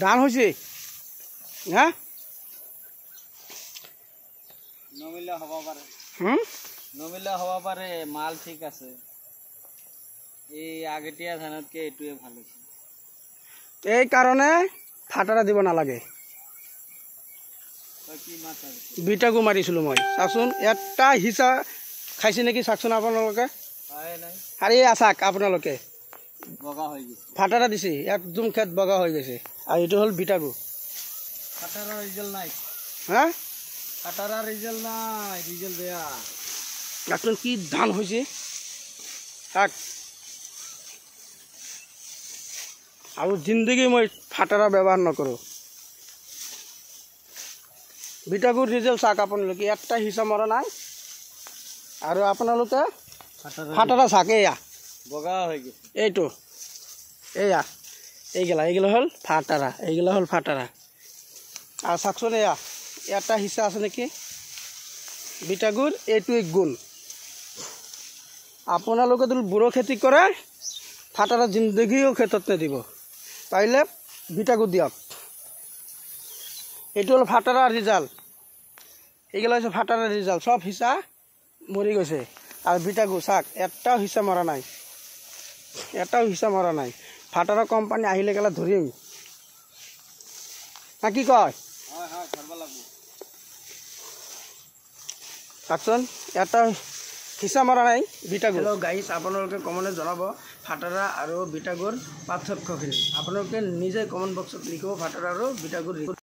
ধান হয়েছে হ্যাঁ নমিলা হবা পারে নমিলা হবা পারে মাল ঠিক আছে এই আগেটিয়া ধানতকে এটুয়ে ভালো এই কারণে ফাটারা দিব নালাগে কি মাথা বিটাগু মাৰিছিলো মই চাচোন এটা হিচা খাইছে নেকি চাচোন আপোনালোকে পায় নাই আরে আছাক আপোনালোকে বগা হৈ গৈছে ফাটারা দিছে একদম খেত বগা হৈ গৈছে আর এটা হল বিটাগু ফাটারা রিজাল্ট নাই হ্যাঁ ফাটারা রিজাল্ট নাই রিজাল্ট বেয়া চাচোন কি ধান হয়েছে থাক আৰু জিন্দগি মই ফাটাৰা ব্যবহাৰ নকৰো বিটাগুৰ ৰিজাল্ট চাক আপোনালোকে একটা হিচা মৰা নাই আৰু আপোনালোকে ফাটারা চাক এয়া বগা হৈ গৈছে এইটো এয়া এইগুলা হল ফাটারা এইগুলা হল ফাটারা আর চাকচোন এয়া এটা হিচা আছে নাকি বিটাগুৰ এইটো গুণ আপোনালোকে যদি বুঢ়ো খেতি কৰে ফাটাৰা জিন্দগিও ক্ষেত্ৰত নিদিব পাৰিলে বিটাগুৰ দিয়ক এইটো হল ফাটারা রিজাল্ট এইগুলা হচ্ছে ফাটারা রিজাল্ট সব হিচা মরি গৈছে আর বিটাগু চাক এটাও হিচা মরা নাই এটাও হিচা মরা নাই ফাটারা কোম্পানি আহিলে গেলে ধরিম না কি কয় চাকচোন এটা হিচা মৰা নাই বিটাগু হেল্ল' গাইছ আপোনালোকে কমেণ্টত জনাব ফাটাৰা আৰু বিটাগুৰ পাৰ্থক্যখিনি আপোনালোকে নিজে কমেণ্ট বক্সত লিখিব ফাটাৰা আৰু বিটাগুৰ